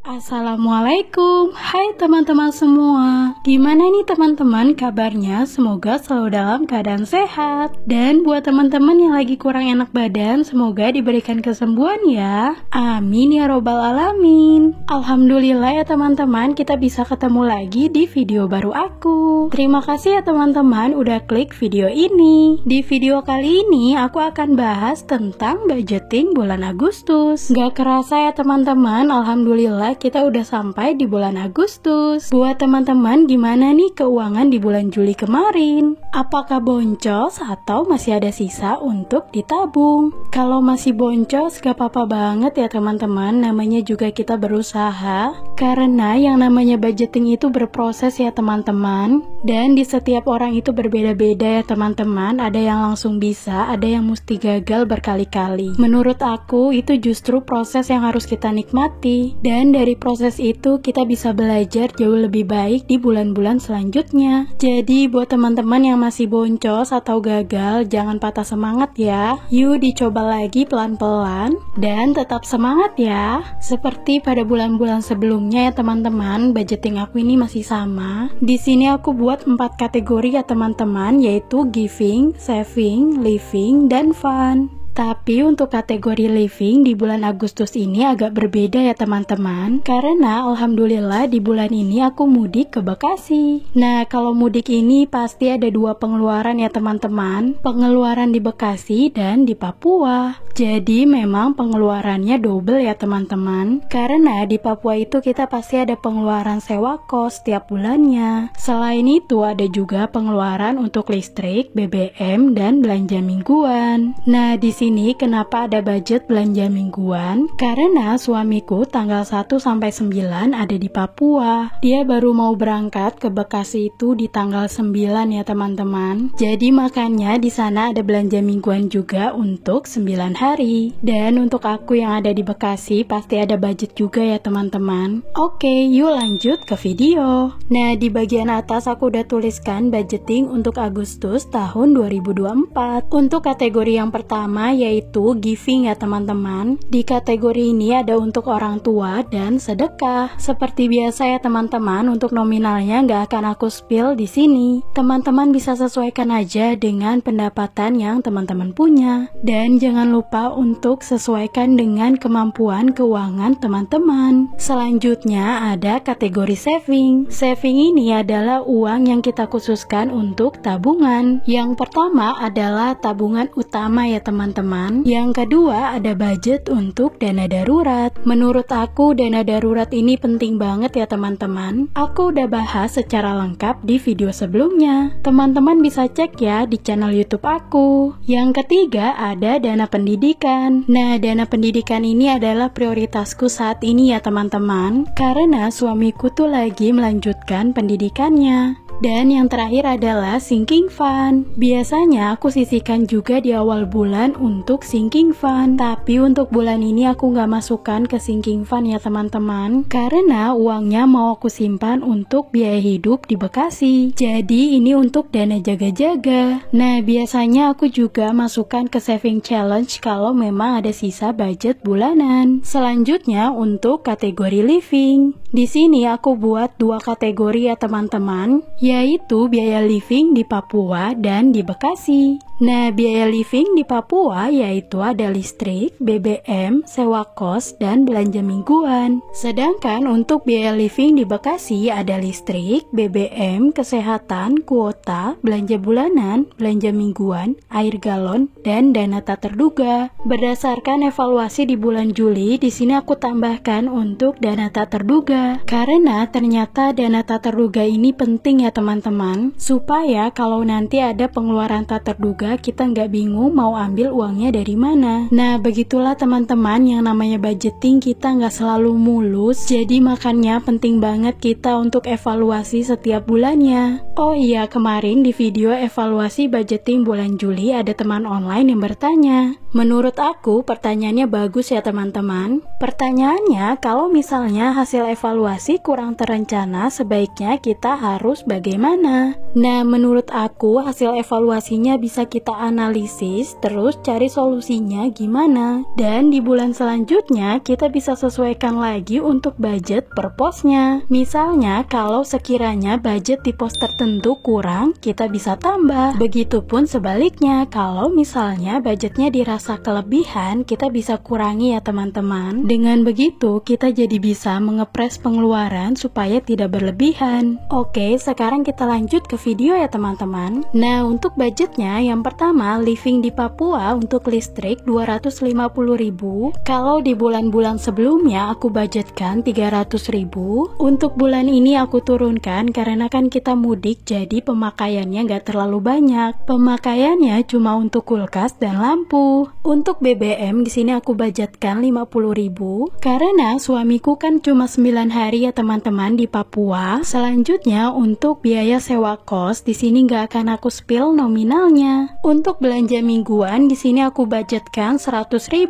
Assalamualaikum, hai teman-teman semua. Gimana nih teman-teman kabarnya? Semoga selalu dalam keadaan sehat. Dan buat teman-teman yang lagi kurang enak badan, semoga diberikan kesembuhan ya. Amin ya robbal alamin. Alhamdulillah ya teman-teman, kita bisa ketemu lagi di video baru aku. Terima kasih ya teman-teman udah klik video ini. Di video kali ini aku akan bahas tentang budgeting bulan Agustus. Gak kerasa ya teman-teman, alhamdulillah kita udah sampai di bulan Agustus. Buat teman-teman, gimana nih keuangan di bulan Juli kemarin? Apakah boncos atau masih ada sisa untuk ditabung? Kalau masih boncos, gak apa-apa banget ya teman-teman, namanya juga kita berusaha. Karena yang namanya budgeting itu berproses ya teman-teman. Dan di setiap orang itu berbeda-beda ya teman-teman. Ada yang langsung bisa, ada yang mesti gagal berkali-kali. Menurut aku, itu justru proses yang harus kita nikmati. Dan dari proses itu kita bisa belajar jauh lebih baik di bulan-bulan selanjutnya. Jadi buat teman-teman yang masih boncos atau gagal, jangan patah semangat ya. Yuk dicoba lagi pelan-pelan dan tetap semangat ya. Seperti pada bulan-bulan sebelumnya ya teman-teman, budgeting aku ini masih sama. Di sini aku buat 4 kategori ya teman-teman, yaitu giving, saving, living, dan fun. Tapi untuk kategori living di bulan Agustus ini agak berbeda ya teman-teman. Karena alhamdulillah di bulan ini aku mudik ke Bekasi. Nah kalau mudik ini pasti ada 2 pengeluaran ya teman-teman. Pengeluaran di Bekasi dan di Papua. Jadi memang pengeluarannya double ya teman-teman. Karena di Papua itu kita pasti ada pengeluaran sewa kos setiap bulannya. Selain itu ada juga pengeluaran untuk listrik, BBM, dan belanja mingguan. Nah di sini kenapa ada budget belanja mingguan? Karena suamiku tanggal 1 sampai 9 ada di Papua. Dia baru mau berangkat ke Bekasi itu di tanggal 9 ya teman-teman. Jadi makanya di sana ada belanja mingguan juga untuk 9 hari. Dan untuk aku yang ada di Bekasi pasti ada budget juga ya teman-teman. Oke, yuk lanjut ke video. Nah, di bagian atas aku udah tuliskan budgeting untuk Agustus tahun 2024. Untuk kategori yang pertama yaitu giving ya teman-teman. Di kategori ini ada untuk orang tua dan sedekah. Seperti biasa ya teman-teman, untuk nominalnya nggak akan aku spill di sini. Teman-teman bisa sesuaikan aja dengan pendapatan yang teman-teman punya. Dan jangan lupa untuk sesuaikan dengan kemampuan keuangan teman-teman. Selanjutnya ada kategori saving. Saving ini adalah uang yang kita khususkan untuk tabungan. Yang pertama adalah tabungan utama ya teman-teman. Yang kedua ada budget untuk dana darurat. Menurut aku dana darurat ini penting banget ya teman-teman. Aku udah bahas secara lengkap di video sebelumnya. Teman-teman bisa cek ya di channel YouTube aku. Yang ketiga ada dana pendidikan. Nah, dana pendidikan ini adalah prioritasku saat ini ya teman-teman. Karena suamiku tuh lagi melanjutkan pendidikannya. Dan yang terakhir adalah sinking fund. Biasanya aku sisihkan juga di awal bulan untuk sinking fund. Tapi untuk bulan ini aku nggak masukkan ke sinking fund ya teman-teman. Karena uangnya mau aku simpan untuk biaya hidup di Bekasi. Jadi ini untuk dana jaga-jaga. Nah biasanya aku juga masukkan ke saving challenge kalau memang ada sisa budget bulanan. Selanjutnya untuk kategori living. Di sini aku buat 2 kategori ya teman-teman, yaitu biaya living di Papua dan di Bekasi. Nah, biaya living di Papua yaitu ada listrik, BBM, sewa kos, dan belanja mingguan. Sedangkan untuk biaya living di Bekasi ada listrik, BBM, kesehatan, kuota, belanja bulanan, belanja mingguan, air galon, dan dana tak terduga. Berdasarkan evaluasi di bulan Juli, di sini aku tambahkan untuk dana tak terduga. Karena ternyata dana tak terduga ini penting ya teman-teman, supaya kalau nanti ada pengeluaran tak terduga kita nggak bingung mau ambil uangnya dari mana. Nah begitulah teman-teman, yang namanya budgeting kita nggak selalu mulus, jadi makanya penting banget kita untuk evaluasi setiap bulannya. Oh iya, kemarin di video evaluasi budgeting bulan Juli ada teman online yang bertanya, Menurut aku pertanyaannya bagus ya teman-teman. Pertanyaannya, kalau misalnya hasil evaluasi kurang terencana, sebaiknya kita harus bagaimana? Nah, menurut aku hasil evaluasinya bisa kita analisis, terus cari solusinya gimana. Dan di bulan selanjutnya kita bisa sesuaikan lagi untuk budget per posnya. Misalnya kalau sekiranya budget di pos tertentu kurang, kita bisa tambah. Begitupun sebaliknya, kalau misalnya budgetnya dirasa kelebihan, kita bisa kurangi ya teman-teman. Dengan begitu, kita jadi bisa mengepres pengeluaran supaya tidak berlebihan. Oke, sekarang kita lanjut ke video ya teman-teman. Nah, untuk budgetnya, yang pertama, living di Papua untuk listrik 250.000. Kalau di bulan-bulan sebelumnya aku budgetkan 300.000. Untuk bulan ini aku turunkan karena kan kita mudik, jadi pemakaiannya gak terlalu banyak. Pemakaiannya cuma untuk kulkas dan lampu. Untuk BBM di sini aku budgetkan 50.000 karena suamiku kan cuma 9 hari ya teman-teman di Papua. Selanjutnya untuk biaya sewa kos di sini nggak akan aku spill nominalnya. Untuk belanja mingguan di sini aku budgetkan 100.000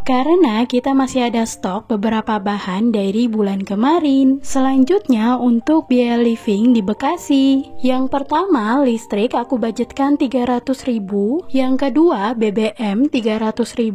karena kita masih ada stok beberapa bahan dari bulan kemarin. Selanjutnya untuk biaya living di Bekasi. Yang pertama listrik aku budgetkan 300.000. Yang kedua BBM 300.000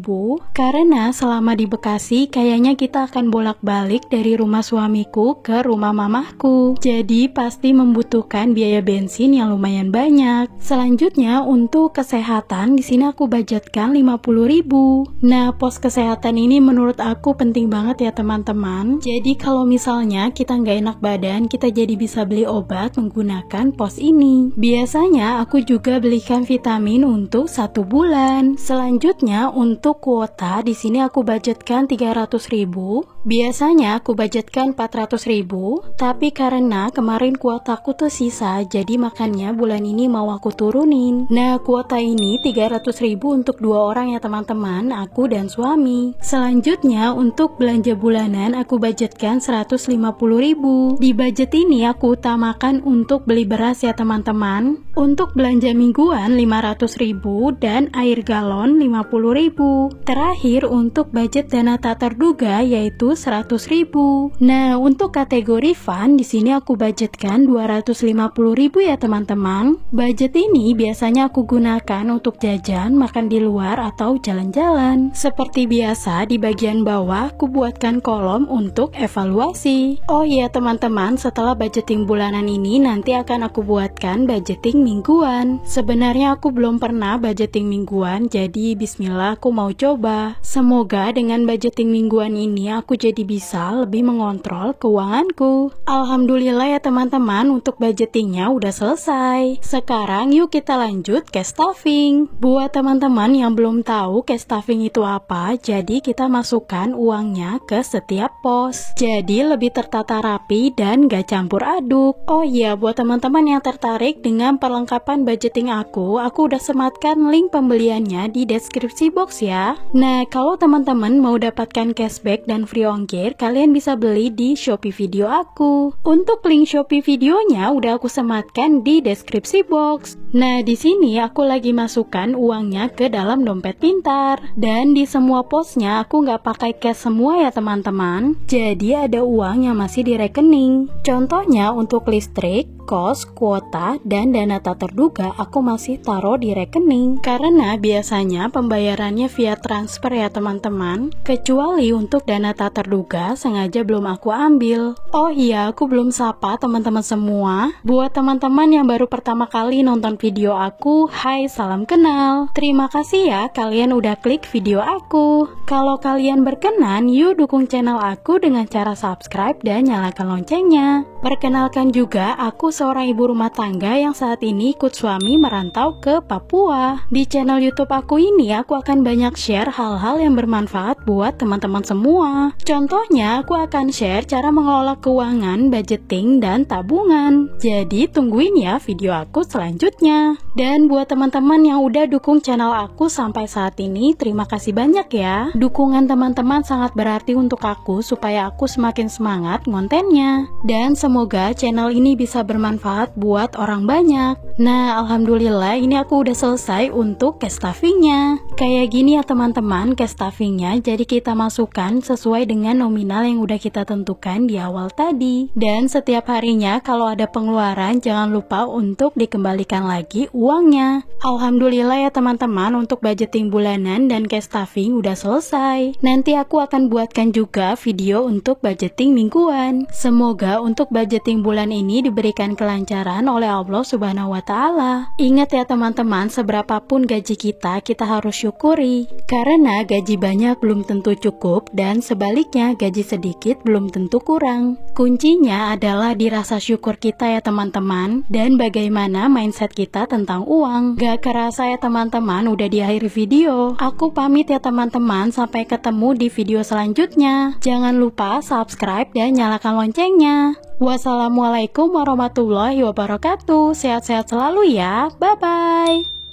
karena selama di Bekasi kayaknya kita akan bolak-balik dari rumah suamiku ke rumah mamahku, jadi pasti membutuhkan biaya bensin yang lumayan banyak. Selanjutnya untuk kesehatan di sini aku budgetkan 50.000. Nah, pos kesehatan ini menurut aku penting banget ya teman-teman. Jadi kalau misalnya kita nggak enak badan, kita jadi bisa beli obat menggunakan pos ini. Biasanya aku juga belikan vitamin untuk 1 bulan. Selanjutnya untuk kuota di sini aku budgetkan 300.000. Biasanya aku budgetkan 400.000, tapi karena kemarin kuotaku tuh sisa, jadi makanya bulan ini mau aku turunin. Nah, kuota ini 300.000 untuk 2 orang ya teman-teman, aku dan suami. Selanjutnya untuk belanja bulanan aku budgetkan 150.000. Di budget ini aku utamakan untuk beli beras ya teman-teman. Untuk belanja mingguan 500.000 dan air galon 50.000. Terakhir untuk budget dana tak terduga yaitu 100.000. Nah, untuk kategori fun di sini aku budgetkan 250.000 ya teman-teman. Budget ini biasanya aku gunakan untuk jajan, makan di luar atau jalan-jalan. Seperti biasa di bagian bawah aku buatkan kolom untuk evaluasi. Oh iya teman-teman, setelah budgeting bulanan ini nanti akan aku buatkan budgeting mingguan. Sebenarnya aku belum pernah budgeting mingguan, jadi bismillah aku mau coba. Semoga dengan budgeting mingguan ini aku jadi bisa lebih mengontrol keuanganku. Alhamdulillah ya teman-teman, untuk budgetingnya udah selesai. Sekarang yuk kita lanjut cash stuffing. Buat teman-teman yang belum tahu cash stuffing itu apa, jadi kita masukkan uangnya ke setiap pos. Jadi lebih tertata rapi dan gak campur aduk. Oh iya, buat teman-teman yang tertarik dengan perlengkapan budgeting aku udah sematkan link pembeliannya di deskripsi box ya. Nah, kalau teman-teman mau dapatkan cashback dan free ongkir, kalian bisa beli di Shopee video aku. Untuk link Shopee videonya udah aku sematkan di deskripsi box. Nah, di sini aku lagi masukkan uangnya ke dalam dompet pintar. Dan di semua posnya aku nggak pakai cash semua ya teman-teman. Jadi ada uang yang masih di rekening. Contohnya untuk listrik, kos, kuota, dan dana tak terduga aku masih taruh di rekening. Karena biasanya pembayarannya via transfer ya teman-teman. Kecuali untuk dana tak terduga sengaja belum aku ambil. Oh iya, aku belum sapa teman-teman semua. Buat teman-teman yang baru pertama kali nonton video aku, hai, salam kenal. Terima kasih ya kalian udah klik video aku. Kalau kalian berkenan, yuk dukung channel aku dengan cara subscribe dan nyalakan loncengnya. Perkenalkan juga, aku seorang ibu rumah tangga yang saat ini ikut suami merantau ke Papua. Di channel YouTube aku ini, aku akan banyak share hal-hal yang bermanfaat buat teman-teman semua. Contohnya, aku akan share cara mengelola keuangan, budgeting, dan tabungan. Jadi, tungguin ya video aku selanjutnya. Dan buat teman-teman yang udah dukung channel aku sampai saat ini, terima kasih banyak ya. Dukungan teman-teman sangat berarti untuk aku supaya aku semakin semangat ngontennya. Dan semoga channel ini bisa bermanfaat buat orang banyak. Nah, alhamdulillah ini aku udah selesai untuk cash stuffingnya. Kayak gini ya teman-teman cash stuffingnya, jadi kita masukkan sesuai dengan nominal yang udah kita tentukan di awal tadi. Dan setiap harinya kalau ada pengeluaran jangan lupa untuk dikembalikan lagi uangnya. Alhamdulillah ya teman-teman, untuk budgeting bulanan dan cash stuffing udah selesai. Nanti aku akan buatkan juga video untuk budgeting mingguan. Semoga untuk budgeting bulan ini diberikan kelancaran oleh Allah Subhanahu wa Ta'ala. Ingat ya teman-teman, seberapapun gaji kita harus syukuri, karena gaji banyak belum tentu cukup dan sebaliknya gaji sedikit belum tentu kurang. Kuncinya adalah di rasa syukur kita ya teman-teman, dan bagaimana mindset kita tentang uang. Gak kerasa ya teman-teman, udah di akhir video. Aku pamit ya teman-teman, sampai ketemu di video selanjutnya. Jangan lupa subscribe dan nyalakan loncengnya. Wassalamualaikum warahmatullahi wabarakatuh. Sehat-sehat selalu ya. Bye-bye.